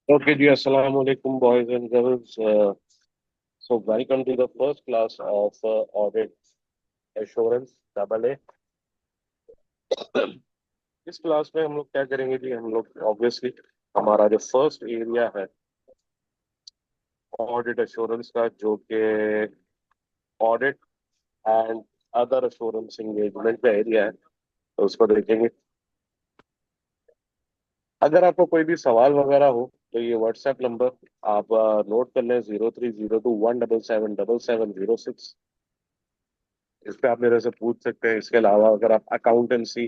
Okay, dear. Assalamu alaikum, boys and girls. So, welcome to the first class of Audit Assurance Double A. इस class में हम लोग क्या करेंगे जी? हम लोग ऑब्वियसली हमारा जो फर्स्ट एरिया है ऑडिट एश्योरेंस का, जो कि audit and other assurance engagement का एरिया है, तो उसको देखेंगे। अगर आपको कोई भी सवाल वगैरह हो तो ये व्हाट्सएप नंबर आप नोट कर लें, 030217770706। इस पे आप मेरे से पूछ सकते हैं। इसके अलावा अगर आप अकाउंटेंसी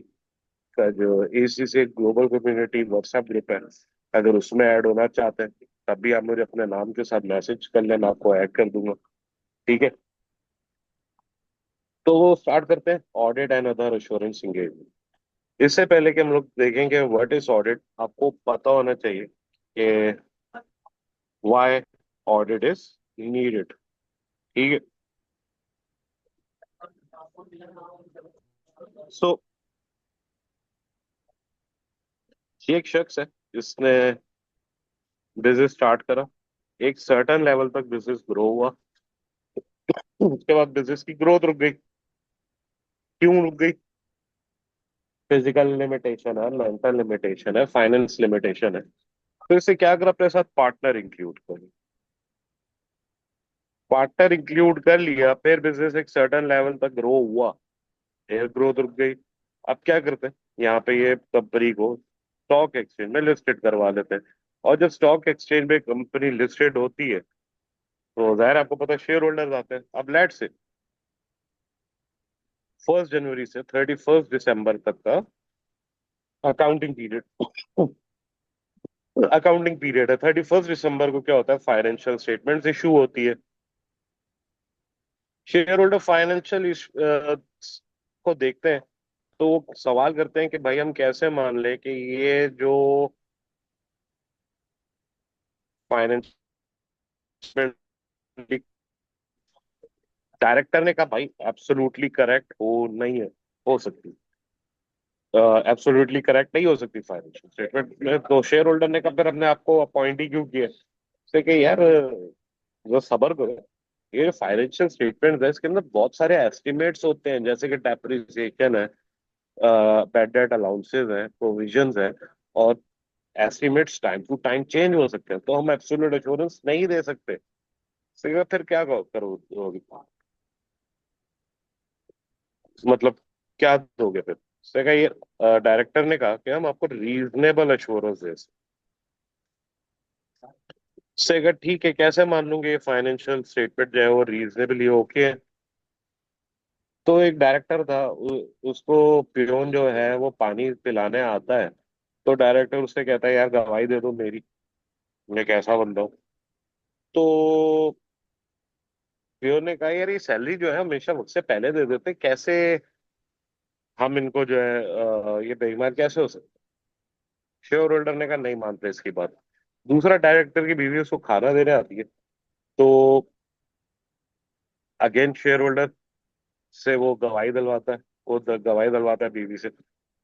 का जो एसी से ग्लोबल कम्युनिटी व्हाट्सएप ग्रुप है, अगर उसमें ऐड होना चाहते हैं, तब भी आप मुझे अपने नाम के साथ मैसेज कर लेना, आपको ऐड कर दूंगा। ठीक है, तो वो स्टार्ट करते हैं audit and other assurance engagement. इससे पहले कि हम लोग देखेंगे व्हाट इज ऑडिट, आपको पता होना चाहिए कि व्हाई ऑडिट इज नीडेड। ठीक है, सो ये एक शख्स है जिसने बिजनेस स्टार्ट करा, एक सर्टेन लेवल तक बिजनेस ग्रो हुआ, उसके बाद बिजनेस की ग्रोथ रुक गई। क्यों रुक गई? फिजिकल लिमिटेशन है, मेंटल लिमिटेशन है, फाइनेंस लिमिटेशन है। तो इससे क्या कर अपने साथ पार्टनर इंक्लूड कर, पार्टनर इंक्लूड कर लिया, फिर बिजनेस एक सर्टेन लेवल तक ग्रो हुआ, फिर ग्रोथ रुक गई। अब क्या करते हैं, यहाँ पे ये कंपनी को स्टॉक एक्सचेंज में लिस्टेड करवा देते हैं। और जब स्टॉक एक्सचेंज में कंपनी लिस्टेड होती है तो जाहिर है, आपको पता है, शेयर होल्डर्स आते हैं। अब लेट से 1 जनवरी से 31 दिसंबर तक का अकाउंटिंग पीरियड, अकाउंटिंग पीरियड है। 31 दिसंबर को क्या होता है, फाइनेंशियल स्टेटमेंट्स इशू होती है। शेयर होल्डर फाइनेंशियल को देखते हैं, तो वो सवाल करते हैं कि भाई हम कैसे मान ले कि ये जो फाइनेंशियल, डायरेक्टर ने कहा भाई एब्सोल्युटली करेक्ट हो नहीं है, हो सकती, एब्सोल्युटली करेक्ट नहीं हो सकती फाइनेंशियल स्टेटमेंट में। तो शेयर होल्डर ने कहा फिर अपने आप को अपॉइंट ही क्यों किया? उसने कहा यार, जो सबर करो, ये फाइनेंशियल स्टेटमेंट है, इसके अंदर बहुत सारे एस्टिमेट्स होते हैं, जैसे कि डेप्रिसिएशन है, बैड डेट अलाउंसेस है, प्रोविजंस है, और estimates time to time change हो सकते हैं, तो हम एब्सोल्यूट एश्योरेंस नहीं दे सकते। तो फिर क्या करोगे? मतलब क्या दोगे फिर? उसने कहा, ये डायरेक्टर ने कहा कि हम आपको रीजनेबल एश्योरेंस दे सकते हैं। उससे कहा ठीक है, कैसे मान लूंगे ये फाइनेंशियल स्टेटमेंट जो है वो रीजनेबली ओके है? तो एक डायरेक्टर था, उसको पियोन जो है वो पानी पिलाने आता है। तो डायरेक्टर उससे कहता है यार गवाही दे दो मेरी, मैं कैसा बंदा हूँ। तो पियोन ने कहा यार, ये सैलरी जो है हमेशा मुझसे पहले दे देते, कैसे हम इनको जो है ये बेईमान कैसे हो सकते? शेयर होल्डर ने कहा नहीं मानते इसकी बात। दूसरा डायरेक्टर की बीवी उसको खाना देने आती है, तो अगेन शेयर होल्डर से वो गवाही दिलवाता है, वो गवाही दिलवाता है बीवी से।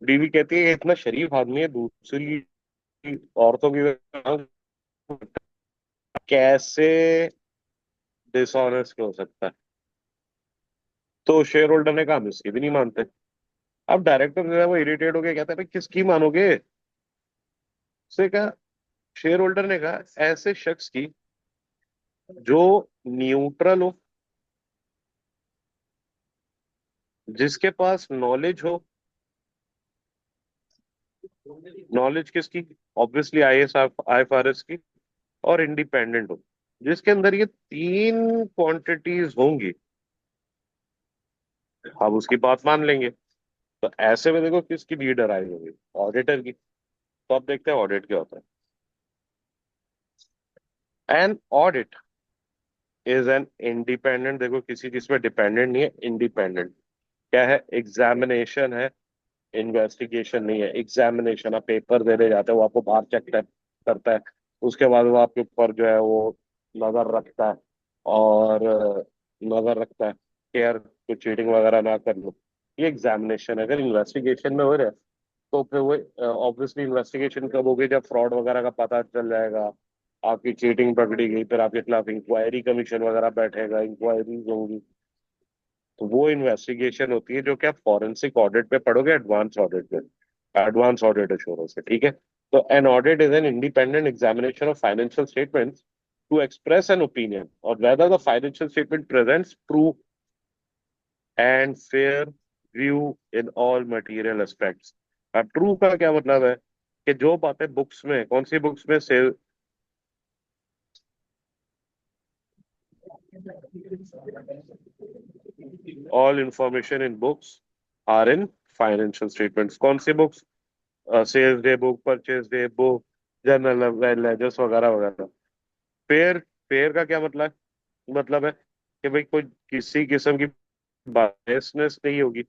बीवी कहती है ये इतना शरीफ आदमी है, दूसरी औरतों की तरह कैसे डिसऑनेस्ट हो सकता है? तो शेयर होल्डर ने कहा हम इसकी भी नहीं मानते। अब डायरेक्टर जो है वो इरिटेट हो गया, कहता है भाई किसकी मानोगे? उसने कहा, शेयर होल्डर ने कहा ऐसे शख्स की जो न्यूट्रल हो, जिसके पास नॉलेज हो। नॉलेज किसकी? ऑब्वियसली आईएएस आईएफआरएस की। और इंडिपेंडेंट हो, जिसके अंदर ये तीन क्वांटिटीज होंगी, आप उसकी बात मान लेंगे। तो ऐसे में देखो किसकी लीडर आई होगी? ऑडिटर की। तो अब देखते हैं ऑडिट क्या होता है। N audit is an independent, देखो किसी चीज पे डिपेंडेंट नहीं है, इंडिपेंडेंट। क्या है? एग्जामिनेशन है, इन्वेस्टिगेशन नहीं है। एग्जामिनेशन, आप पेपर देने जाते हो, वो आपको बाहर चेक करता है, उसके बाद वो आपके ऊपर जो है वो नजर रखता है, और नजर रखता है कि यार कुछ चीटिंग वगैरह ना कर लो। ये एग्जामिनेशन है। अगर इन्वेस्टिगेशन में हो रहा है तो फिर वो ऑब्वियसली इन्वेस्टिगेशन कब होगी, जब फ्रॉड वगैरह का पता चल जाएगा, आपकी चीटिंग पकड़ी गई, फिर आपके खिलाफ इंक्वायरी कमीशन वगैरह बैठेगा, इंक्वायरीज होंगी। तो वो इन्वेस्टिगेशन होती है जो कि आप फॉरेंसिक ऑडिट पे पढ़ोगे, एडवांस ऑडिट पे, एडवांस ऑडिट एश्योरेंस है, ठीक है। तो an audit is an independent examination of financial statements to express an opinion और whether the financial statement presents true and fair view in all material aspects. अब true का क्या मतलब है कि जो बातें बुक्स में, कौन सी बुक्स में से, all information in books are in financial statements. कौन सी books? Sales day book, purchase day book, journal ledgers वगैरह वगैरह। फेयर, फेयर का क्या मतलब है कि भाई कोई किसी किस्म की बायसनेस नहीं होगी,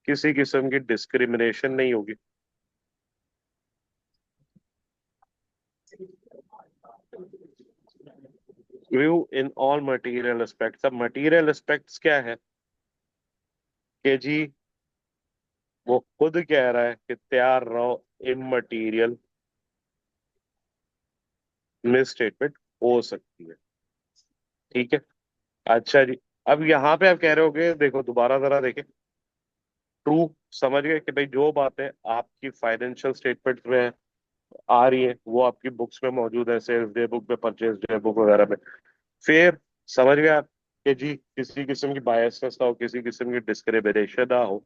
किसी किस्म की डिस्क्रिमिनेशन नहीं होगी। View in all material aspects. अब मटेरियल एस्पेक्ट्स क्या है कि जी वो खुद कह रहा है कि तैयार रहो, इमटेरियल मिस स्टेटमेंट हो सकती है, ठीक है। अच्छा जी, अब यहाँ पे आप कह रहे होगे, देखो दोबारा जरा देखें, ट्रू समझ गए कि भाई जो बातें आपकी फाइनेंशियल स्टेटमेंट में आ रही है वो आपकी बुक्स में मौजूद है, सेल्स डे बुक में, परचेज डे बुक वगैरह में। फिर समझ गए आप कि जी किसी किस्म की बायसनेस ना हो, किसी किस्म की डिस्क्रिमिनेशन ना हो।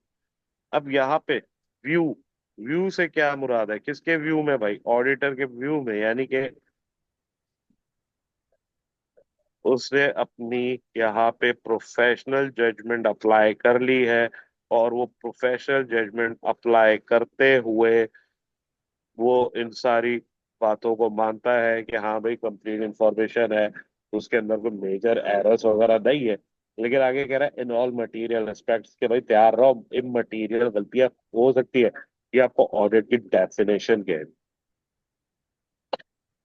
अब यहाँ पे व्यू, व्यू से क्या मुराद है, किसके व्यू में भाई? ऑडिटर के व्यू में, यानी कि उसने अपनी यहाँ पे प्रोफेशनल जजमेंट अप्लाई कर ली है, और वो प्रोफेशनल जजमेंट अप्लाई करते हुए वो इन सारी बातों को मानता है कि हाँ भाई कंप्लीट इंफॉर्मेशन है, उसके अंदर कोई मेजर एरर्स वगैरह नहीं है। लेकिन आगे कह रहा है इन ऑल मटेरियल एस्पेक्ट्स के भाई तैयार रहो, इमटेरियल गलतियां हो सकती है। ये आपको ऑडिट की डेफिनेशन क्या है,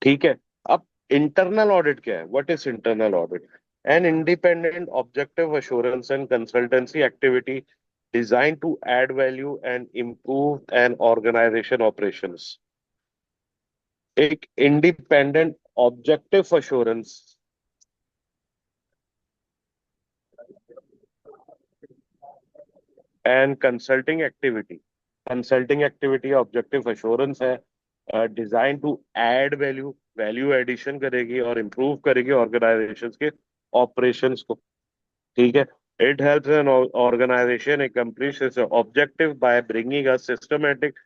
ठीक है। अब इंटरनल ऑडिट क्या है? What is internal audit? An independent objective assurance and consultancy activity designed to add value and improve an organization operations। एक independent objective assurance and consulting activity objective assurance है, design to add value, value addition करेगी और improve करेगी organisation के operations को, ठीक है। It helps an organisation accomplish its objective by bringing a systematic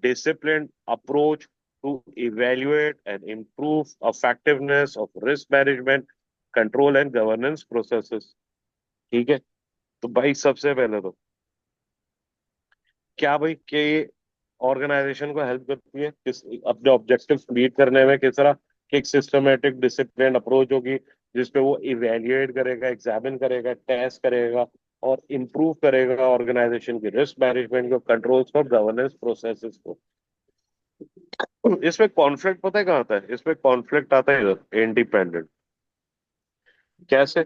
disciplined approach to evaluate and improve effectiveness of risk management, control and governance processes, ठीक है। तो भाई सबसे पहले तो क्या भाई कि ऑर्गेनाइजेशन को हेल्प करती है किस, अपने ऑब्जेक्टिव्स मीट करने में, किस तरह कि एक सिस्टमेटिक डिसिप्लिन अप्रोच होगी जिसपे वो इवेल्युएट करेगा, एग्जामिन करेगा, टेस्ट करेगा और इम्प्रूव करेगा ऑर्गेनाइजेशन की रिस्क मैनेजमेंट को, कंट्रोल्स को, गवर्नेंस प्रोसेसेस को। इसमें कॉन्फ्लिक्ट पता है कहाँ आता है? इसमें कॉन्फ्लिक्ट आता है इधर, इंडिपेंडेंट। कैसे?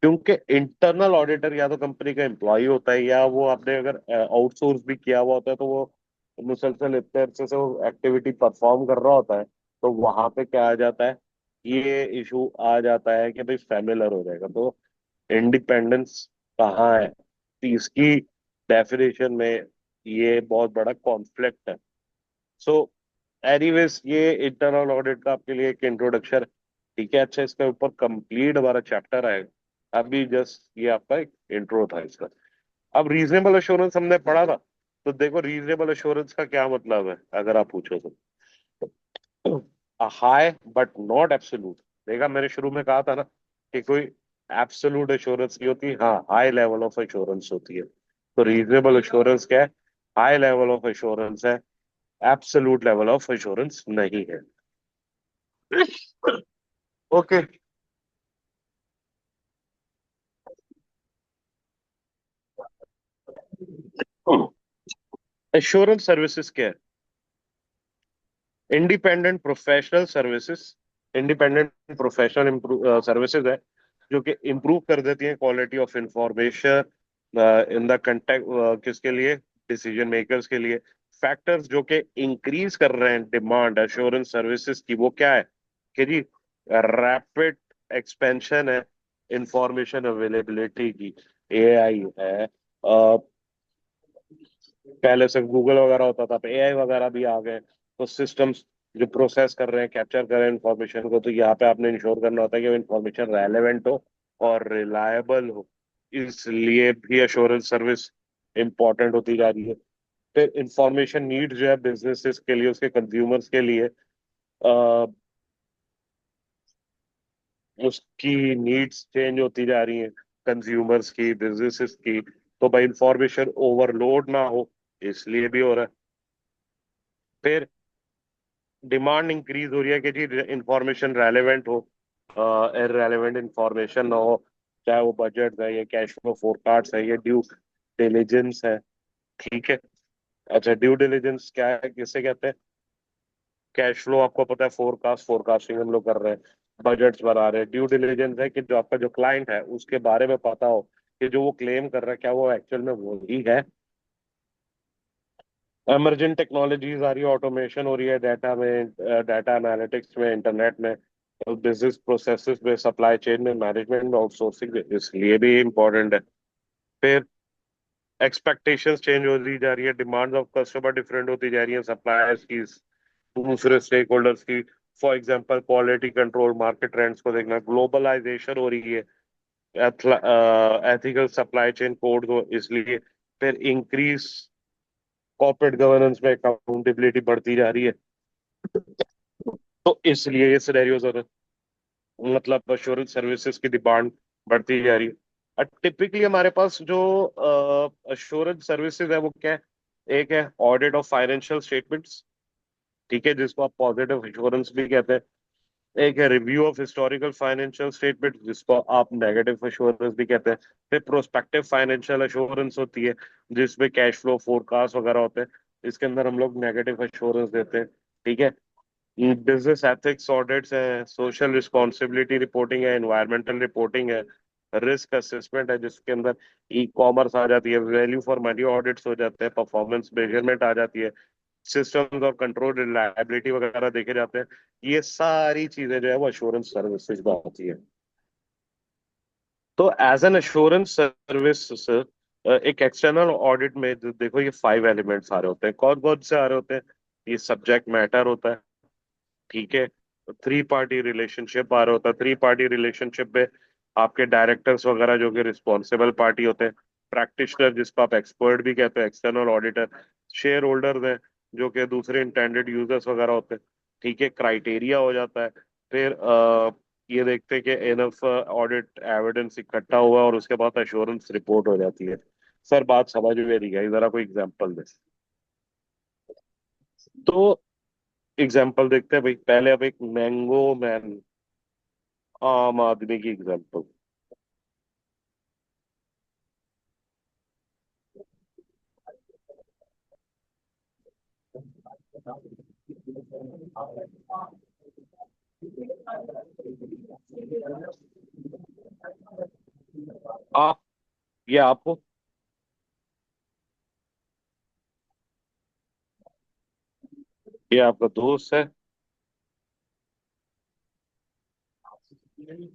क्योंकि इंटरनल ऑडिटर या तो कंपनी का एम्प्लॉय होता है, या वो आपने अगर आउटसोर्स भी किया हुआ होता है तो वो मुसलसल इतने अरसे से वो एक्टिविटी परफॉर्म कर रहा होता है। तो वहां पे क्या आ जाता है, ये इशू आ जाता है कि भाई फैमिलर हो जाएगा। तो इंडिपेंडेंस कहाँ है, तो इसकी डेफिनेशन में ये बहुत बड़ा कॉन्फ्लिक्ट है। सो एनीवेज, ये इंटरनल ऑडिट का आपके लिए एक इंट्रोडक्शन, ठीक है। अच्छा, इसके ऊपर कंप्लीट हमारा चैप्टर आएगा, अभी जस्ट ये आपका एक इंट्रो था इसका। अब रीजनेबल अश्योरेंस हमने पढ़ा था, तो देखो रीजनेबल अश्योरेंस का क्या मतलब है अगर आप पूछो तो। High but not absolute. देखा, मैंने शुरू में कहा था ना कि कोई एब्सोल्यूट अश्योरेंस नहीं होती, हाँ हाई लेवल ऑफ अश्योरेंस होती है। तो रीजनेबल अश्योरेंस क्या है? हाई लेवल ऑफ अश्योरेंस है, एब्सोल्यूट लेवल ऑफ एश्योरेंस नहीं है। ओके। एश्योरेंस सर्विसेज क्या है? Independent professional services, independent professional services है जो कि इंप्रूव कर देती है quality of information in the context, किसके लिए? डिसीजन मेकर्स के लिए। फैक्टर्स जो कि इंक्रीज कर रहे हैं डिमांड एश्योरेंस सर्विसेज की, वो क्या है कि जी रैपिड एक्सपेंशन है इंफॉर्मेशन अवेलेबिलिटी की। एआई है, पहले से गूगल वगैरह होता था, अब एआई वगैरह भी आ गए, तो सिस्टम्स जो प्रोसेस कर रहे हैं, कैप्चर कर रहे हैं इंफॉर्मेशन को, तो यहाँ पे आपने इंश्योर करना होता है कि वो इंफॉर्मेशन रेलेवेंट हो और रिलायबल हो। इसलिए भी एश्योरेंस सर्विस इंपॉर्टेंट होती जा रही है। फिर इंफॉर्मेशन नीड जो है बिजनेसेस के लिए, उसके कंज्यूमर्स के लिए, उसकी नीड्स चेंज होती जा रही हैं, कंज्यूमर्स की, बिजनेसेस की। तो भाई इंफॉर्मेशन ओवरलोड ना हो, इसलिए भी हो रहा है। फिर डिमांड इंक्रीज हो रही है कि जी इंफॉर्मेशन रेलेवेंट हो, इररेलेवेंट इंफॉर्मेशन ना हो, चाहे वो बजट है, ये कैश फ्लो फोरकास्ट है, ये ड्यू डिलीजेंस है। ठीक है। अच्छा, ड्यू डिलीजेंस क्या है, किसे कहते हैं? कैश फ्लो आपको पता है, फोरकास्टिंग हम लोग कर रहे हैं, बजट्स बना रहे हैं। ड्यू डिलीजेंस है कि जो आपका जो क्लाइंट है उसके बारे में पता हो कि जो वो क्लेम कर रहा है क्या वो एक्चुअल में वो ही है। इमर्जेंट टेक्नोलॉजीज आ रही है, ऑटोमेशन हो रही है डाटा में, डाटा एनालिटिक्स में, इंटरनेट में, बिजनेस प्रोसेसेस में, सप्लाई चेन में, मैनेजमेंट में, आउटसोर्सिंग में, इसलिए भी इम्पोर्टेंट है। फिर एक्सपेक्टेशंस चेंज होती जा रही है, डिमांड्स ऑफ कस्टमर डिफरेंट होती जा रही है, सप्लायर्स की, दूसरे स्टेक होल्डर्स की। For example quality control, market trends को देखना, ग्लोबलाइजेशन हो रही है, एथिकल सप्लाई चेन कोड हो, इसलिए। फिर इंक्रीज कॉर्पोरेट गवर्नेंस में अकाउंटेबिलिटी बढ़ती जा रही है, तो इसलिए ये सिनेरियोज होते हैं। मतलब एश्योरेंस सर्विसेज की डिमांड बढ़ती जा रही है। टिपिकली हमारे पास जो एश्योरेंस सर्विसेज है वो क्या है? एक है ऑडिट ऑफ फाइनेंशियल स्टेटमेंट्स, ठीक है, जिसको आप पॉजिटिव एश्योरेंस भी कहते हैं। एक है review of historical financial statement, जिसको आप नेगेटिव एश्योरेंस भी कहते हैं। फिर प्रोस्पेक्टिव फाइनेंशियल एश्योरेंस होती है, जिसमें कैश फ्लो फोरकास्ट वगैरह होते हैं, इसके अंदर हम लोग नेगेटिव एश्योरेंस देते हैं। ठीक है। बिजनेस एथिक्स ऑडिट्स है, सोशल रिस्पॉन्सिबिलिटी रिपोर्टिंग है, एनवायरमेंटल रिपोर्टिंग है, रिस्क असेसमेंट है, जिसके अंदर ई कॉमर्स आ जाती है, वैल्यू फॉर मनी ऑडिट्स हो जाते हैं, परफॉर्मेंस मेजरमेंट आ जाती है, सिस्टम्स और कंट्रोल रिलायबिलिटी वगैरह देखे जाते हैं। ये सारी चीजें जो है वो एश्योरेंस सर्विसेज में आती है। तो एज एन एश्योरेंस सर्विस, एक एक्सटर्नल ऑडिट में देखो ये 5 एलिमेंट्स आ रहे होते हैं। कौन कौन से आ रहे होते हैं? ये सब्जेक्ट मैटर होता है, ठीक है। थ्री पार्टी रिलेशनशिप आ रहा होता है, थ्री पार्टी रिलेशनशिप में आपके डायरेक्टर्स वगैरह जो कि रिस्पॉन्सिबल पार्टी होते हैं, प्रैक्टिशनर जिसको आप एक्सपर्ट भी कहते हैं, एक्सटर्नल ऑडिटर, शेयर होल्डर्स हैं जो कि दूसरे इंटेंडेड यूजर्स वगैरह होते हैं। ठीक है, क्राइटेरिया हो जाता है। फिर ये देखते हैं कि एनफ ऑडिट एविडेंस इकट्ठा हुआ और उसके बाद एश्योरेंस रिपोर्ट हो जाती है। सर बात समझ में नहीं आई, जरा कोई एग्जांपल दे। तो एग्जांपल देखते हैं भाई, पहले अब एक मैंगो मैन, आम आदमी की एग्जांपल। आप, ये आपको, ये आपका दोस्त है,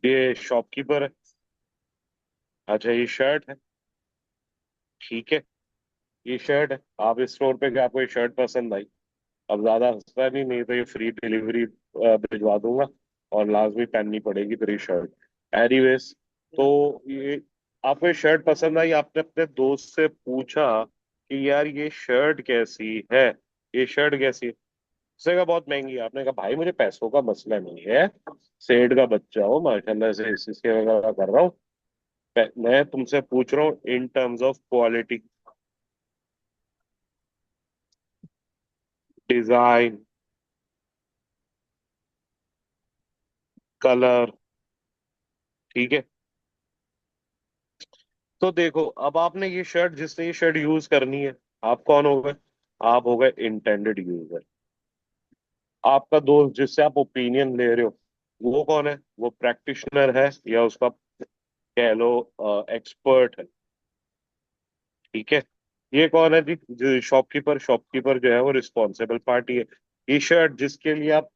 ये शॉपकीपर है। अच्छा, ये शर्ट है, ठीक है। ये शर्ट है, आप इस स्टोर पे गए, आपको ये शर्ट पसंद आई। अब ज्यादा सस्ता नहीं, नहीं तो ये फ्री डिलीवरी भिजवा दूंगा और लाजमी पहननी पड़ेगी तेरी शर्ट। एनीवेज, तो ये आपको ये शर्ट पसंद आई, आपने अपने दोस्त से पूछा कि यार ये शर्ट कैसी है, ये शर्ट कैसी है? उसने कहा बहुत महंगी है। आपने कहा भाई मुझे पैसों का मसला नहीं है, सेठ का बच्चा हो, माशाल्लाह से इसके वगैरह कर रहा हूँ, मैं तुमसे पूछ रहा हूँ in terms of quality, design, colour, ठीक है। तो देखो, अब आपने ये शर्ट, जिसने ये शर्ट यूज करनी है, आप कौन हो गए? आप हो गए इंटेंडेड यूजर। आपका दोस्त जिससे आप ओपिनियन ले रहे हो, वो कौन है? वो प्रैक्टिशनर है या उसका कह लो एक्सपर्ट है, ठीक है। ये कौन है जी? शॉपकीपर। शॉपकीपर जो है वो रिस्पॉन्सिबल पार्टी है। ये शर्ट जिसके लिए आप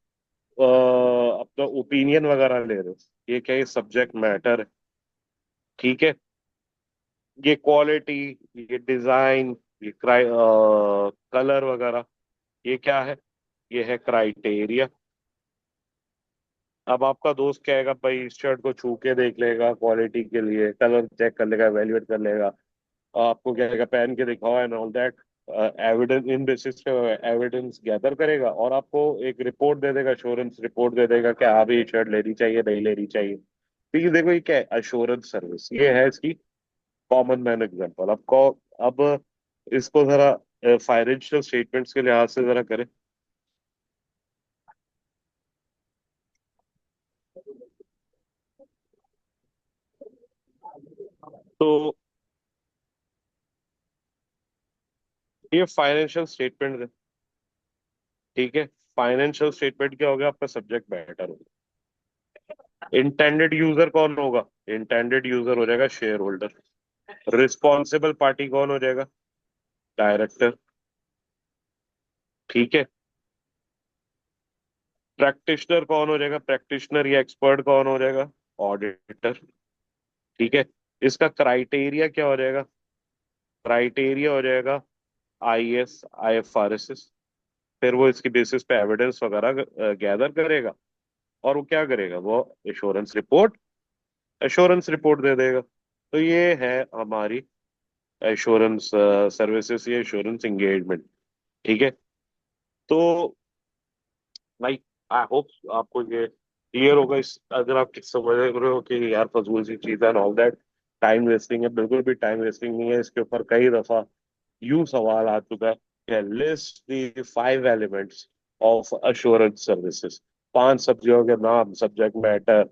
अपना ओपिनियन वगैरह ले रहे हो, ये क्या, ये सब्जेक्ट मैटर है। ठीक है। ये क्वालिटी, ये डिजाइन, ये कलर वगैरह, ये क्या है? ये है क्राइटेरिया। अब आपका दोस्त कहेगा भाई इस शर्ट को छू के देख लेगा, क्वालिटी के लिए कलर चेक कर लेगा, एवेल्युएट कर लेगा, आपको कहेगा पहन के दिखाओ and all that, evidence, in basis पे एविडेंस गैदर करेगा और आपको एक रिपोर्ट दे देगा, अश्योरेंस रिपोर्ट दे देगा कि हाँ भी ये शर्ट लेनी चाहिए, नहीं लेनी चाहिए। तो ये देखो, ये क्या है? अश्योरेंस सर्विस, ये है इसकी कॉमन मैन एग्जाम्पल। अब इसको जरा फाइनेंशियल स्टेटमेंट्स के लिहाज से जरा करें। तो ये फाइनेंशियल स्टेटमेंट है। ठीक है। फाइनेंशियल स्टेटमेंट क्या होगा? आपका सब्जेक्ट मैटर होगा। इंटेंडेड यूजर कौन होगा? इंटेंडेड यूजर हो जाएगा शेयर होल्डर। रिस्पॉन्सिबल पार्टी कौन हो जाएगा? डायरेक्टर। ठीक है। प्रैक्टिशनर कौन हो जाएगा? प्रैक्टिशनर या एक्सपर्ट कौन हो जाएगा? ऑडिटर। ठीक है। इसका क्राइटेरिया क्या हो जाएगा? क्राइटेरिया हो जाएगा IAS IFRS। फिर वो इसकी बेसिस पे एविडेंस वगैरह गैदर करेगा और वो क्या करेगा? वो एश्योरेंस रिपोर्ट दे देगा। तो ये है हमारी एश्योरेंस सर्विसेज या एश्योरेंस एंगेजमेंट। ठीक है। तो भाई, आई होप आपको ये क्लियर होगा। इस अगर आप समझ रहे हो कि यार फजूल सी चीज है ऑल दैट, टाइम वेस्टिंग है, बिल्कुल भी टाइम वेस्टिंग नहीं है। इसके ऊपर कई दफा यूं सवाल आ चुका है, list the 5 elements of assurance services. 5 सब्जियों के नाम, subject matter,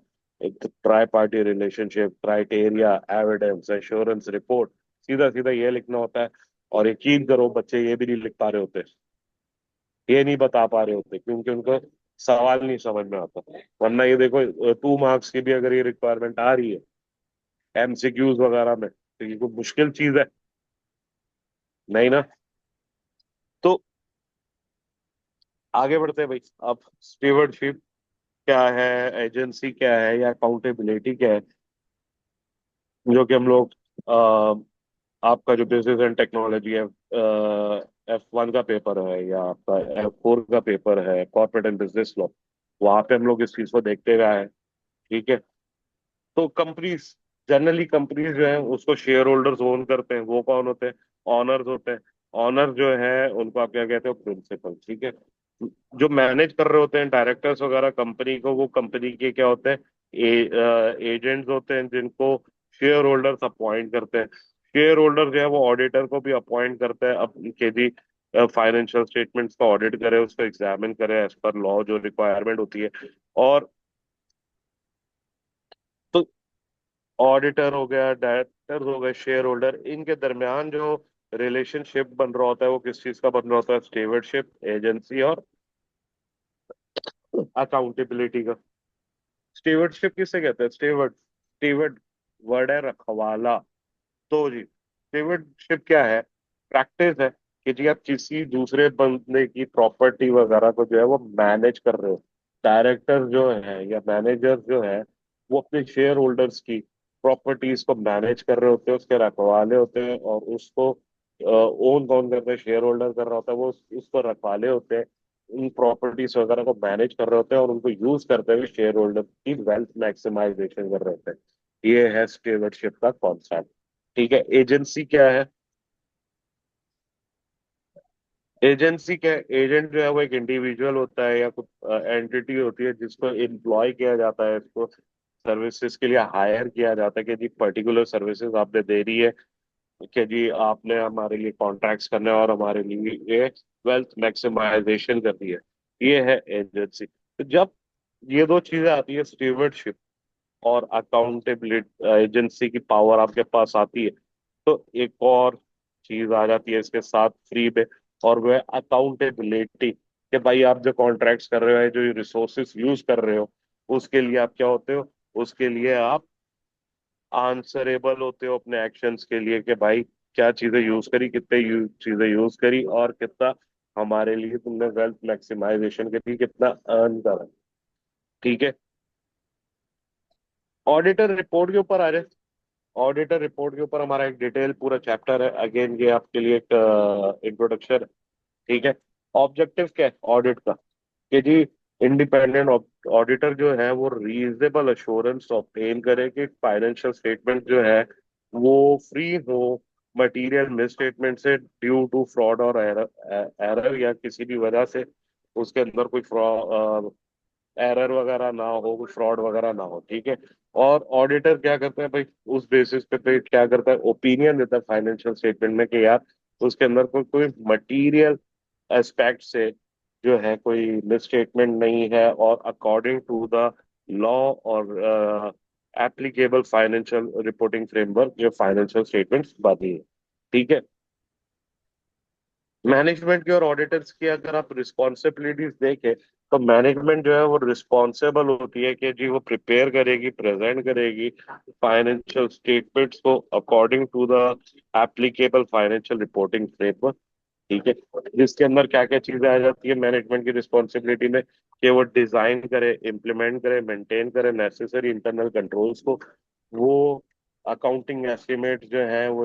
try party relationship, criteria, evidence, assurance report. सीधा सीधा ये लिखना होता है। और यकीन करो बच्चे ये भी नहीं लिख पा रहे होते, ये नहीं बता पा रहे होते क्योंकि उनको सवाल नहीं समझ में आता। वरना ये देखो, 2 मार्क्स की भी अगर ये रिक्वायरमेंट आ रही है MCQs वगैरह में, तो ये कोई मुश्किल चीज है? नहीं ना। तो आगे बढ़ते हैं भाई। अब स्टीवर्डशिप क्या है, एजेंसी क्या है, या अकाउंटेबिलिटी क्या है, जो कि हम लोग आपका जो बिजनेस एंड टेक्नोलॉजी है, F1 का पेपर है या आपका F4 का पेपर है, कॉर्पोरेट एंड बिजनेस लॉ, वहां पे हम लोग इस चीज को देखते रहे हैं। ठीक है। तो कंपनीज, जनरली कंपनीज जो है उसको शेयर होल्डर्स ओन करते हैं। वो कौन होते हैं? ऑनर्स होते हैं। ऑनर जो है उनको आप क्या कहते हो? प्रिंसिपल। ठीक है। जो मैनेज कर रहे होते हैं डायरेक्टर्स वगैरह कंपनी को, वो कंपनी के क्या होते हैं? एजेंट्स होते हैं जिनको शेयर होल्डर्स अपॉइंट करते हैं। शेयर होल्डर जो है वो ऑडिटर को भी अपॉइंट करते हैं, अब के जी फाइनेंशियल स्टेटमेंट्स का ऑडिट करे, उसको एग्जामिन करे एज पर लॉ जो रिक्वायरमेंट होती है। और तो ऑडिटर हो गया, डायरेक्टर हो गए, शेयर होल्डर, इनके दरमियान जो रिलेशनशिप बन रहा होता है वो किस चीज का बन रहा होता है? स्टेवर्डशिप, एजेंसी और अकाउंटेबिलिटी का। स्टीवर्डशिप किसे कहते हैं? स्टीवर्ड वर्ड है रखवाला। तो जी, स्टीवर्डशिप क्या है? प्रैक्टिस है कि जी आप किसी दूसरे बंदे की प्रॉपर्टी वगैरह को जो है वो मैनेज कर रहे हो। डायरेक्टर जो है या मैनेजर जो है वो अपने शेयर होल्डर्स की प्रॉपर्टीज को मैनेज कर रहे होते हैं, उसके रखवाले होते हैं। और उसको ओन कौन करते हैं? शेयर होल्डर कर रहा होता है, वो उसको रखवाले होते हैं, उन प्रॉपर्टीज वगैरह को मैनेज कर रहे होते हैं और उनको यूज करते हुए शेयर होल्डर की वेल्थ मैक्सिमाइजेशन कर रहे होते हैं। ये है स्टीवर्डशिप का कॉन्सेप्ट। ठीक है। एजेंसी क्या है? एजेंसी क्या है? एजेंट जो है वो एक इंडिविजुअल होता है या कुछ एंटिटी होती है जिसको एम्प्लॉय किया जाता है, इसको सर्विसेज के लिए हायर किया जाता है कि जी पर्टिकुलर सर्विसेज आपने दे रही है, कि जी आपने हमारे लिए कॉन्ट्रैक्ट्स करने और हमारे लिए ये वेल्थ मैक्सिमाइजेशन करनी है। ये है एजेंसी। तो जब ये दो चीजें आती है, स्टीवर्डशिप और अकाउंटेबिलिटी, एजेंसी की पावर आपके पास आती है, तो एक और चीज आ जाती है इसके साथ फ्री में, और वो है अकाउंटेबिलिटी। कि भाई आप जो कॉन्ट्रैक्ट्स कर रहे हो, जो रिसोर्सेस यूज कर रहे हो, उसके लिए आप क्या होते हो? उसके लिए आप आंसरेबल होते हो अपने एक्शंस के लिए, कि भाई क्या चीजें यूज करी, कितने चीजें यूज करी, और कितना हमारे लिए तुमने वेल्थ मैक्सिमाइजेशन के लिए कितना अर्न करा। ठीक है। ऑडिटर रिपोर्ट के ऊपर आ रहे। ऑडिटर रिपोर्ट के ऊपर हमारा एक डिटेल पूरा चैप्टर है, अगेन ये आपके लिए एक इंट्रोडक्शन। ठीक है। ऑब्जेक्टिव क्या है ऑडिट का, कि जी इंडिपेंडेंट ऑडिटर जो है वो रीजनेबल अश्योरेंस ऑब्टेन करे कि फाइनेंशियल स्टेटमेंट जो है वो फ्री हो मटेरियल मिस स्टेटमेंट से, ड्यू टू फ्रॉड और एरर या किसी भी वजह से उसके अंदर कोई एरर वगैरह ना हो, कोई फ्रॉड वगैरह ना हो। ठीक है। और ऑडिटर क्या करते हैं भाई, उस बेसिस पे क्या करता है, ओपिनियन देता है फाइनेंशियल स्टेटमेंट में कि यार उसके अंदर कोई कोई मटीरियल एस्पेक्ट से जो है कोई मिसस्टेटमेंट नहीं है, और अकॉर्डिंग टू द लॉ और एप्लीकेबल फाइनेंशियल रिपोर्टिंग फ्रेमवर्क जो फाइनेंशियल स्टेटमेंट्स बाकी है। ठीक है। मैनेजमेंट की और ऑडिटर्स की अगर आप रिस्पॉन्सिबिलिटीज देखें, तो मैनेजमेंट जो है वो रिस्पॉन्सिबल होती है कि जी वो प्रिपेयर करेगी, प्रेजेंट करेगी फाइनेंशियल स्टेटमेंट्स को according to the applicable financial reporting framework. ठीक है। जिसके अंदर क्या क्या चीजें आ जाती है मैनेजमेंट की रिस्पॉन्सिबिलिटी में, कि वो डिजाइन करे, इम्प्लीमेंट करे, मेंटेन करे नेसेसरी इंटरनल कंट्रोल्स को, वो अकाउंटिंग एस्टिमेट जो है वो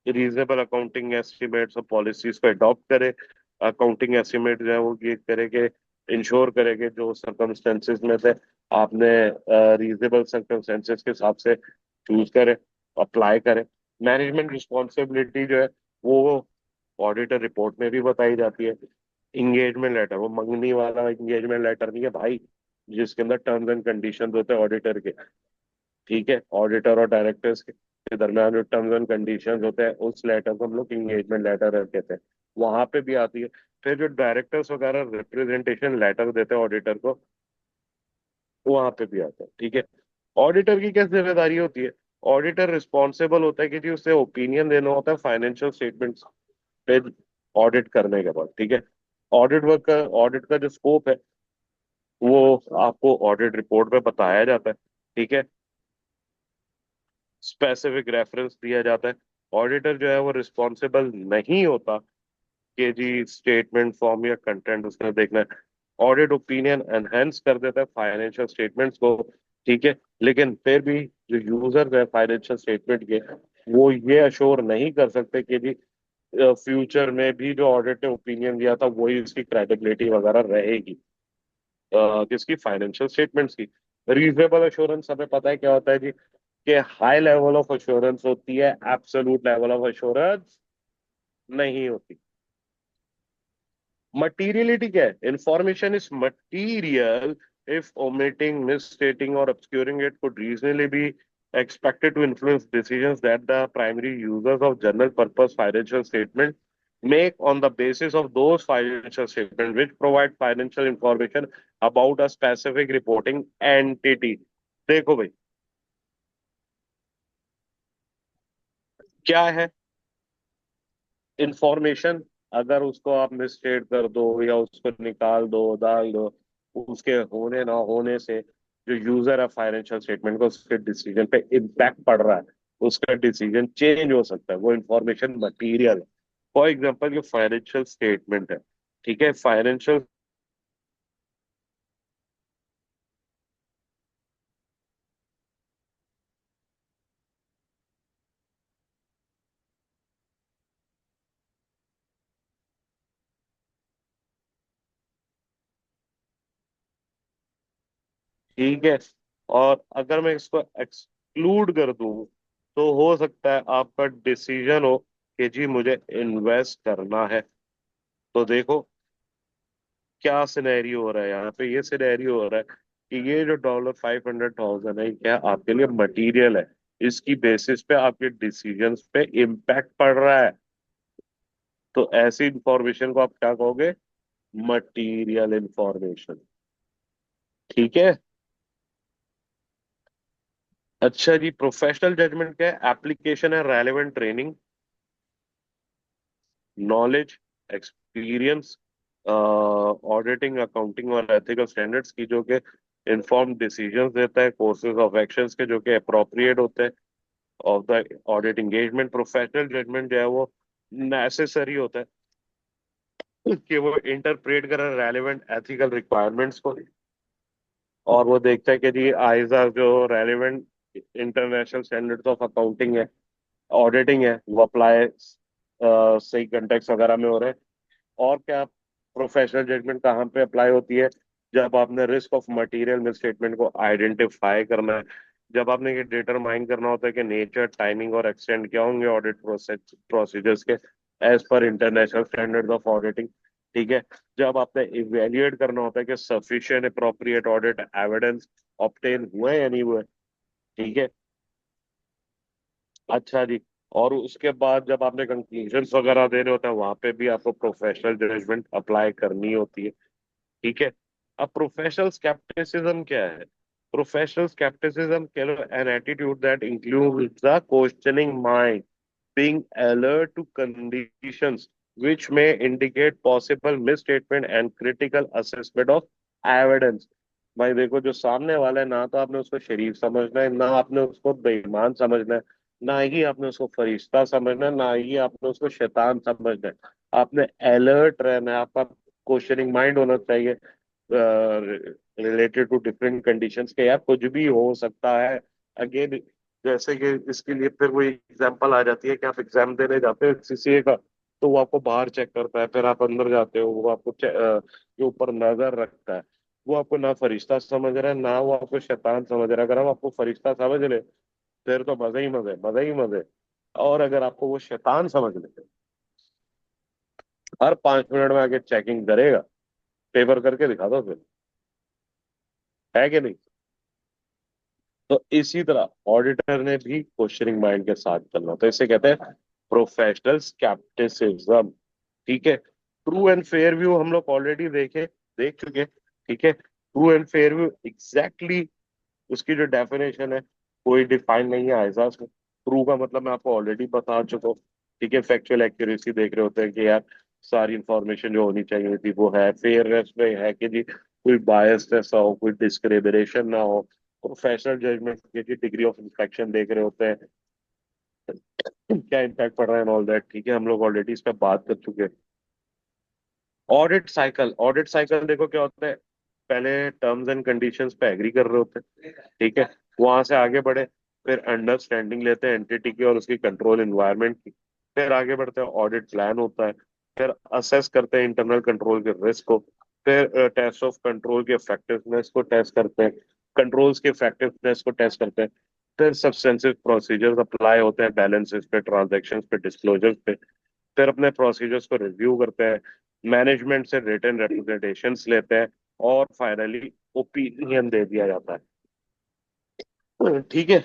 रीजनेबल अकाउंटिंग एस्टिमेट्स और पॉलिसीज को अडॉप्ट करे। अकाउंटिंग एस्टिमेट जो है वो ये करे कि इंश्योर करे कि जो सर्कमस्टेंसेस में से आपने रीजनेबल सर्कमस्टेंसेस के हिसाब से चूज करे, अप्लाई करे। मैनेजमेंट रिस्पॉन्सिबिलिटी जो है वो ऑडिटर रिपोर्ट में भी बताई जाती है। इंगेजमेंट लेटर, वो मंगनी वाला इंगेजमेंट लेटर नहीं है भाई, जिसके अंदर टर्म्स एंड कंडीशंस होते हैं ऑडिटर के। ठीक है। ऑडिटर और डायरेक्टर्स के दरमियान जो टर्म्स एंड कंडीशंस होते हैं उस लेटर को हम लोग इंगेजमेंट लेटर कहते हैं, वहां पे भी आती है। फिर जो डायरेक्टर्स वगैरह रिप्रेजेंटेशन लेटर देते हैं ऑडिटर को, वहां पे भी आता है। ठीक है। ऑडिटर की क्या जिम्मेदारी होती है, ऑडिटर रिस्पॉन्सिबल होता है कि जी उसे ओपिनियन देना होता है फाइनेंशियल स्टेटमेंट्स पे ऑडिट करने के बाद। ठीक है। ऑडिट का जो स्कोप है वो आपको ऑडिट रिपोर्ट में बताया जाता है। ठीक है। स्पेसिफिक रेफरेंस दिया जाता है। ऑडिटर जो है वो रिस्पॉन्सिबल नहीं होता कि जी स्टेटमेंट फॉर्म या कंटेंट उसने देखना है। ऑडिट ओपिनियन एनहेंस कर देता है फाइनेंशियल स्टेटमेंट्स को। ठीक है। लेकिन फिर भी जो यूजर है फाइनेंशियल स्टेटमेंट के, वो ये अश्योर नहीं कर सकते कि जी फ्यूचर में भी जो ऑडिट ने ओपिनियन दिया था वही उसकी क्रेडिबिलिटी वगैरह रहेगी, किसकी, फाइनेंशियल स्टेटमेंट्स की। रीजनेबल एश्योरेंस हमें पता है क्या होता है जी, कि हाई लेवल ऑफ एश्योरेंस होती है, एब्सोल्यूट लेवल ऑफ एश्योरेंस नहीं होती। मटीरियलिटी क्या है, information is material if omitting, misstating or obscuring it could reasonably be expected to influence decisions that the primary users of general purpose financial statement make on the basis of those financial statements which provide financial information about a specific reporting entity। देखो भाई, क्या है information, अगर उसको आप मिसस्टेट कर दो या उसको निकाल दो, डाल दो, उसके होने ना होने से जो यूजर है फाइनेंशियल स्टेटमेंट को, उसके डिसीजन पे इम्पैक्ट पड़ रहा है, उसका डिसीजन चेंज हो सकता है, वो इंफॉर्मेशन मटीरियल है। फॉर एग्जाम्पल जो फाइनेंशियल स्टेटमेंट है, ठीक है, फाइनेंशियल, ठीक है, और अगर मैं इसको एक्सक्लूड कर दूं तो हो सकता है आपका डिसीजन हो कि जी मुझे इन्वेस्ट करना है। तो देखो क्या सिनेरियो हो रहा है यहाँ पे, ये सिनेरियो हो रहा है कि ये जो $500,000 है ये क्या आपके लिए मटेरियल है, इसकी बेसिस पे आपके डिसीजंस पे इम्पैक्ट पड़ रहा है। तो ऐसी इंफॉर्मेशन को आप क्या कहोगे, मटीरियल इंफॉर्मेशन। ठीक है। अच्छा जी, प्रोफेशनल जजमेंट क्या है, एप्लीकेशन है relevant training, knowledge, experience, auditing, accounting और एथिकल स्टैंडर्ड्स की, जो कि इन्फॉर्म डिसीजंस देता है, कोर्सेज ऑफ एक्शंस के जो कि अप्रोप्रिएट होते हैं। Of the audit engagement. Professional judgement जो है वो नेसेसरी होता है कि वो इंटरप्रेट करे रेलेवेंट एथिकल रिक्वायरमेंट्स को, और वो देखता है कि जी आइजा जो relevant international standards of accounting है, ऑडिटिंग है, वो अप्लाई सही कंटेक्स वगैरह में हो रहे हैं। और क्या, प्रोफेशनल जजमेंट कहाँ पे अप्लाई होती है? जब आपने रिस्क ऑफ मटेरियल मिसस्टेटमेंट को आइडेंटिफाई करना है, जब आपने ये डिटरमाइन करना होता है कि नेचर, टाइमिंग और एक्सटेंड क्या होंगे ऑडिट प्रोसेस प्रोसीजर्स के as per international standards of auditing. ठीक है। जब आपने इवेल्युएट करना होता है कि sufficient appropriate audit evidence obtain हुए या नहीं हुए। ठीक है। अच्छा जी। और उसके बाद जब आपने कंक्लूजन्स वगैरह देने होते हैं, वहां पे भी आपको प्रोफेशनल जजमेंट अप्लाई करनी होती है। ठीक है। अब प्रोफेशनल स्केप्टिसिज्म क्या है? प्रोफेशनल स्केप्टिसिज्म कह लो an attitude that includes the questioning mind, being alert to conditions which may indicate possible misstatement and critical assessment of evidence। भाई देखो, जो सामने वाला है ना तो आपने उसको शरीफ समझना है, ना आपने उसको बेईमान समझना है, ना ही आपने उसको फरिश्ता समझना है, ना ही आपने उसको शैतान समझना है। आपने अलर्ट रहना है, आपका क्वेश्चनिंग माइंड होना चाहिए रिलेटेड टू डिफरेंट कंडीशंस के। यार कुछ भी हो सकता है। अगेन, जैसे कि इसके लिए फिर वही एग्जांपल आ जाती है कि आप एग्जाम देने जाते हो सीसीए का, तो वो आपको बाहर चेक करता है, फिर आप अंदर जाते हो, वो आपको के ऊपर नजर रखता है। वो आपको ना फरिश्ता समझ रहा है, ना वो आपको शैतान समझ रहा है। अगर हम आपको फरिश्ता समझ ले, फिर तो मजे ही मजे, मजे ही मजे। और अगर आपको वो शैतान समझ ले, हर 5 मिनट में आके चेकिंग करेगा, पेपर करके दिखा दो फिर, है कि नहीं? तो इसी तरह ऑडिटर ने भी क्वेश्चनिंग माइंड के साथ चलना, तो इसे कहते हैं प्रोफेशनल स्केप्टिसिज्म। ठीक है। ट्रू एंड फेयर व्यू हम लोग ऑलरेडी देख चुके। ठीक है। True and fair view exactly उसकी जो डेफिनेशन है, कोई डिफाइन नहीं है एजाज में। ट्रू का मतलब मैं आपको ऑलरेडी बता चुका हूँ। ठीक है। फैक्चुअल एक्यूरेसी देख रहे होते हैं कि यार सारी इंफॉर्मेशन जो होनी चाहिए थी वो है। फेयरनेस में है कि जी कोई बायस ऐसा हो, कोई डिस्क्रिमिनेशन ना हो। प्रोफेशनल जजमेंट की डिग्री ऑफ इंस्पेक्शन देख रहे होते हैं, क्या इम्पैक्ट पड़ रहा है ऑल दैट। ठीक है। हम लोग ऑलरेडी इस पर बात कर चुके हैं। ऑडिट साइकिल देखो क्या होता है। पहले टर्म्स एंड कंडीशंस पे एग्री कर रहे होते हैं। ठीक है। वहां से आगे बढ़े, फिर अंडरस्टैंडिंग लेते हैं एंटिटी की और उसकी कंट्रोल इन्वायरमेंट की। फिर आगे बढ़ते हैं, ऑडिट प्लान होता है। फिर असेस करते हैं इंटरनल कंट्रोल के रिस्क को। फिर टेस्ट ऑफ कंट्रोल के इफेक्टिवनेस को टेस्ट करते हैं, कंट्रोल्स के इफेक्टिवनेस को टेस्ट करते हैं। फिर सब्सटेंसिव प्रोसीजर्स अप्लाई होते हैं बैलेंसेस पे, ट्रांजेक्शन पे, डिस्क्लोजर्स पे। फिर अपने प्रोसीजर्स को रिव्यू करते हैं, मैनेजमेंट से रिटन रिप्रेजेंटेशंस लेते हैं, और फाइनली ओपिनियन दे दिया जाता है। ठीक है।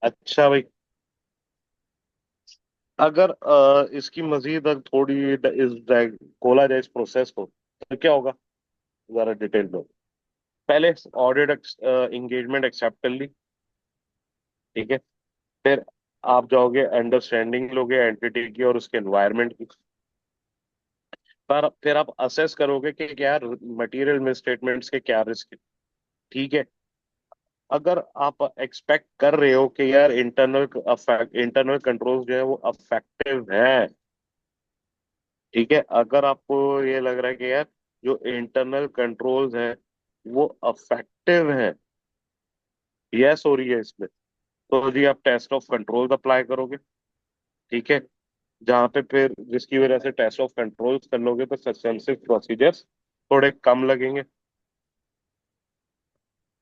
अच्छा भाई, अगर इसकी मजीद अगर थोड़ी खोला जाए इस प्रोसेस को, तो क्या होगा? जरा डिटेल में। पहले ऑडिट एंगेजमेंट एक्सेप्ट कर ली। ठीक है। फिर आप जाओगे, अंडरस्टैंडिंग लोगे एंटिटी की और उसके एनवायरनमेंट की। पर फिर आप असेस करोगे कि क्या मटेरियल मिसस्टेटमेंट्स के क्या रिस्क है। ठीक है। अगर आप एक्सपेक्ट कर रहे हो कि यार इंटरनल कंट्रोल्स जो है वो अफेक्टिव है। ठीक है। अगर आपको ये लग रहा है कि यार जो इंटरनल कंट्रोल्स हैं वो अफेक्टिव हैं, यस हो रही है इसमें, तो जी आप टेस्ट ऑफ कंट्रोल्स अप्लाई करोगे। ठीक है। जहां पे फिर जिसकी वजह से टेस्ट ऑफ कंट्रोल्स कर लोगे तो सस्पेंसिव प्रोसीजर्स थोड़े कम लगेंगे।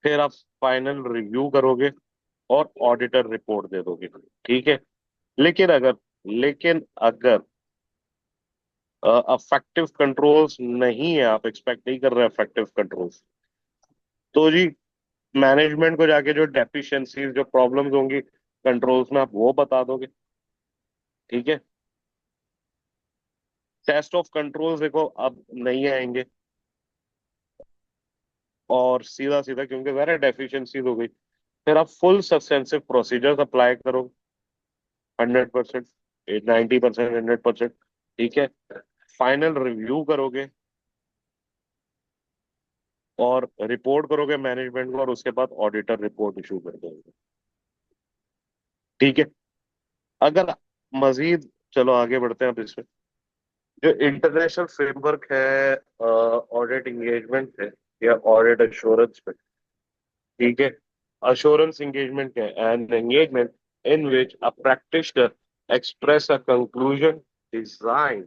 फिर आप फाइनल रिव्यू करोगे और ऑडिटर रिपोर्ट दे दोगे। ठीक है। लेकिन अगर अफेक्टिव कंट्रोल्स नहीं है, आप एक्सपेक्ट नहीं कर रहे अफेक्टिव कंट्रोल्स, तो जी मैनेजमेंट को जाके जो डेफिशिएंसीज, जो प्रॉब्लम्स होंगी कंट्रोल्स में, आप वो बता दोगे। ठीक है। टेस्ट ऑफ कंट्रोल्स देखो अब नहीं आएंगे, और सीधा सीधा क्योंकि सारे डेफिशिएंसीज हो गई, फिर आप फुल सब्सटेंसिव प्रोसीजर्स अप्लाई करो, 100%, 90%, 100%। ठीक है। फाइनल रिव्यू करोगे और रिपोर्ट करोगे मैनेजमेंट को, और उसके बाद ऑडिटर रिपोर्ट इशू कर दोगे। ठीक है। अगर मजीद, चलो आगे बढ़ते हैं अब इसमें। जो इंटरनेशनल फ्रेमवर्क है ऑडिट इंगेजमेंट है या ऑडिट एश्योरेंस पे, ठीक है। अश्योरेंस engagement है N engagement in which a practitioner express a conclusion design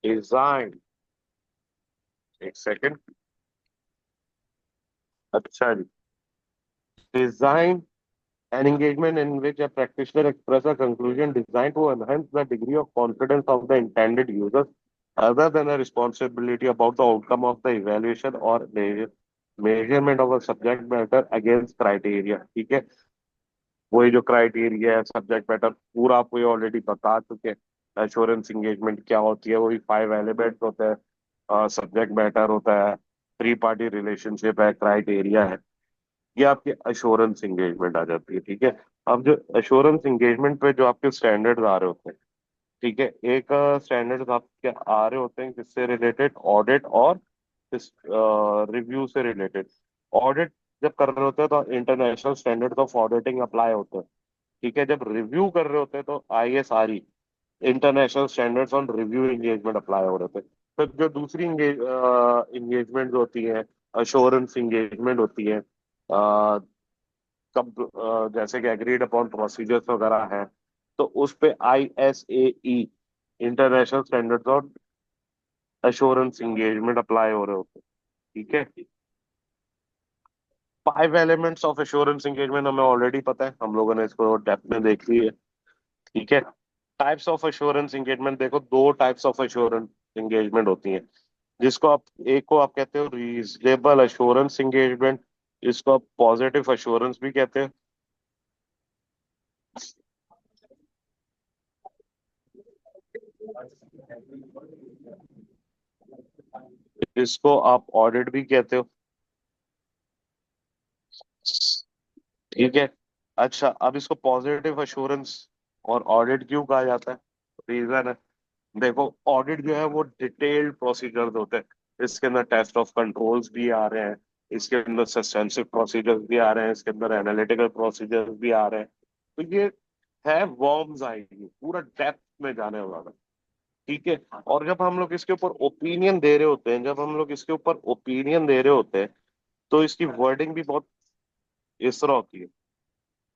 design एक सेकंड। अच्छा जी। Design an engagement in which a practitioner express a conclusion designed to enhance the degree of confidence of the intended users other than a responsibility about the outcome of the evaluation or measurement of a subject matter against criteria, ठीक है। वही जो criteria है, subject matter पूरा आपको ये already बता चुके हैं। एश्योरेंस इंगेजमेंट क्या होती है, वही 5 एलिमेंट होते हैं। सब्जेक्ट मैटर होता है, थ्री पार्टी रिलेशनशिप है, क्राइटेरिया है। ये आपकी एश्योरेंस इंगेजमेंट आ जाती है, ठीक है। अब जो एश्योरेंस इंगेजमेंट पे जो आपके स्टैंडर्ड्स आ रहे होते हैं, ठीक है। एक स्टैंडर्ड्स आपके आ रहे होते हैं किससे रिलेटेड, ऑडिट और रिव्यू से रिलेटेड। ऑडिट जब कर रहे होते हैं तो international standards of auditing apply होते हैं, ठीक है। जब रिव्यू कर रहे होते हैं तो ISRE, international standards on review engagement apply हो रहे थे। फिर जो दूसरी एंगेजमेंट होती है, अश्योरेंस एंगेजमेंट होती है, कब जैसे कि एग्रीड अपॉन प्रोसीजर्स वगैरह है, तो उस पे ISAE, international standards on assurance engagement apply हो रहे होते हैं, ठीक है। 5 एलिमेंट्स ऑफ एश्योरेंस एंगेजमेंट हमें ऑलरेडी पता है, हम लोगों ने इसको डेप्थ में देख ली है, ठीक है। टाइप्स ऑफ एश्योरेंस एंगेजमेंट देखो, दो टाइप्स ऑफ एश्योरेंस एंगेजमेंट होती हैं। जिसको आप, एक को आप कहते हो रीजनेबल एश्योरेंस एंगेजमेंट, इसको आप पॉजिटिव एश्योरेंस भी कहते हैं, इसको आप ऑडिट भी कहते हो, ठीक है। अच्छा, अब इसको पॉजिटिव एश्योरेंस और ऑडिट क्यों कहा जाता है? रीजन है, देखो ऑडिट जो है वो डिटेल्ड प्रोसीजर्स होते हैं। इसके अंदर टेस्ट ऑफ कंट्रोल्स भी आ रहे हैं, इसके अंदर सस्टेंसिव प्रोसीजर्स भी आ रहे हैं, इसके अंदर एनालिटिकल प्रोसीजर्स भी आ रहे हैं। तो ये है, वर्म्स आएंगी, पूरा डेप्थ में जाने वाला, ठीक है। और जब हम लोग इसके ऊपर ओपिनियन दे रहे होते हैं, जब हम लोग इसके ऊपर ओपिनियन दे रहे होते हैं, तो इसकी वर्डिंग भी बहुत इस तरह होती है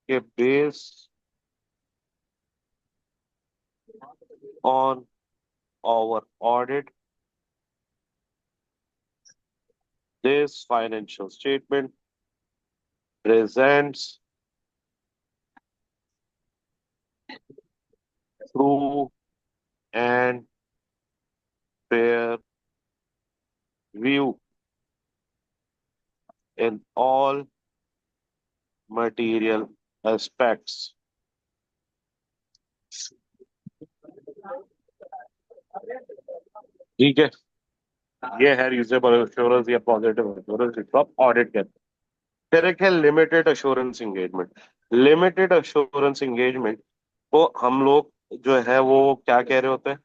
कि base on our audit this financial statement presents true and fair view in all material aspects, ठीक है। ये है रीजनेबल एश्योरेंस या पॉजिटिव एश्योरेंस, जिसको आप ऑडिट कहते हैं। फिर एक है limited assurance engagement. Limited assurance engagement को हम लोग जो है वो क्या कह रहे होते हैं,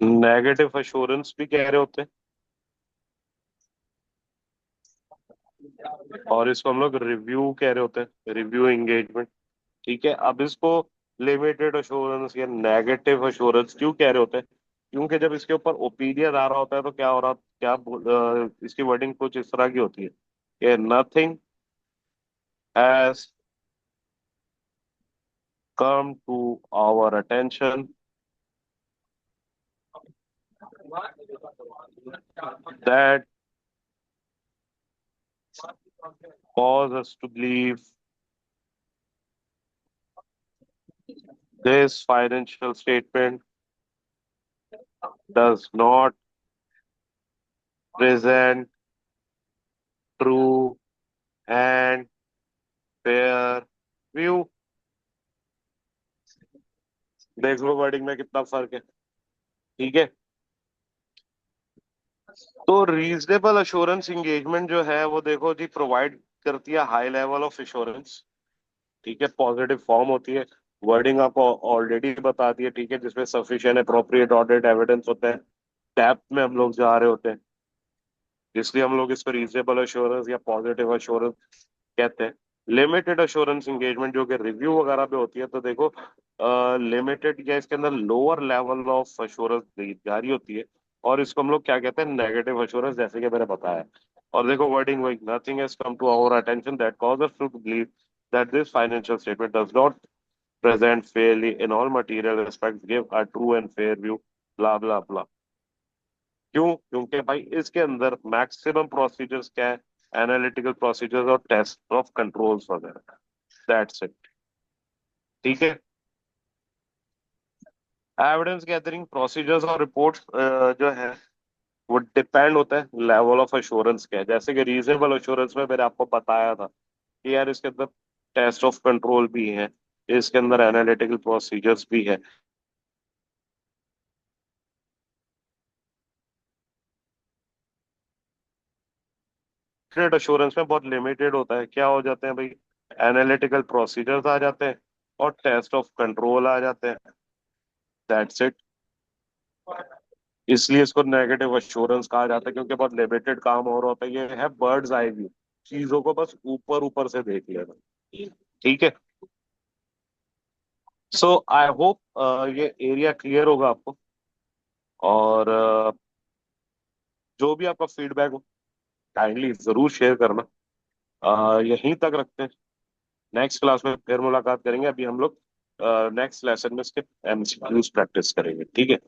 नेगेटिव एश्योरेंस भी कह रहे होते हैं, और इसको हम लोग रिव्यू कह रहे होते हैं, रिव्यू एंगेजमेंट, ठीक है। अब इसको लिमिटेड अश्योरेंस या नेगेटिव अश्योरेंस क्यों कह रहे होते हैं? क्योंकि जब इसके ऊपर ओपिनियन आ रहा होता है तो क्या हो रहा, इसकी वर्डिंग कुछ इस तरह की होती है कि nothing has come to our attention that cause us to believe this financial statement does not present true and fair view। देख लो वर्डिंग में कितना फर्क है, ठीक है। तो रीजनेबल अश्योरेंस इंगेजमेंट जो है वो देखो जी, प्रोवाइड करती है हाई लेवल ऑफ एश्योरेंस, ठीक है। पॉजिटिव फॉर्म होती है, वर्डिंग आपको ऑलरेडी बता दी है, ठीक है, जिसमें सफिशिएंट अप्रोप्रिएट ऑडिट एविडेंस होता है, डेप्थ में हम लोग जा रहे होते हैं, इसलिए हम लोग इसको रीजनेबल अश्योरेंस या पॉजिटिव अश्योरेंस कहते हैं। लिमिटेड अश्योरेंस इंगेजमेंट जो कि रिव्यू वगैरह पे होती है, तो देखो लिमिटेड या इसके अंदर लोअर लेवल ऑफ अश्योरेंस दी जारी होती है, और इसको हम लोग क्या कहते हैं, नेगेटिव अश्योरेंस, जैसे कि मैंने बताया। और देखो वर्डिंग वही, nothing has come to our attention that cause us to believe that this financial statement does not present fairly in all material respects, give a true and fair view, blah blah blah। क्यों? क्योंकि भाई इसके अंदर maximum procedures क्या है, analytical procedures और test of controls वगैरह, that's it. ठीक है। एविडेंस गैदरिंग प्रोसीजर्स और रिपोर्ट्स जो है वो डिपेंड होता है लेवल ऑफ एश्योरेंस क्या है। जैसे कि रीजनेबल एश्योरेंस में मैंने आपको बताया था कि यार इसके अंदर टेस्ट ऑफ कंट्रोल भी है, इसके अंदर एनालिटिकल प्रोसीजर्स भी है। क्रेडिट अश्योरेंस में बहुत लिमिटेड होता है, क्या हो जाते हैं भाई, एनालिटिकल प्रोसीजर्स आ जाते हैं और टेस्ट ऑफ कंट्रोल आ जाते हैं, दैट्स इट। इसलिए इसको नेगेटिव अश्योरेंस कहा जाता है, क्योंकि बहुत लिमिटेड काम हो रहा होता है। ये है बर्ड्स आई व्यू, चीजों को बस ऊपर ऊपर से देख लेना। ठीक है। सो आई होप ये एरिया क्लियर होगा आपको। और जो भी आपका फीडबैक हो काइंडली जरूर शेयर करना। यहीं तक रखते हैं, नेक्स्ट क्लास में फिर मुलाकात करेंगे। अभी हम लोग नेक्स्ट लेसन में इसके एमसीक्यूज प्रैक्टिस करेंगे, ठीक है।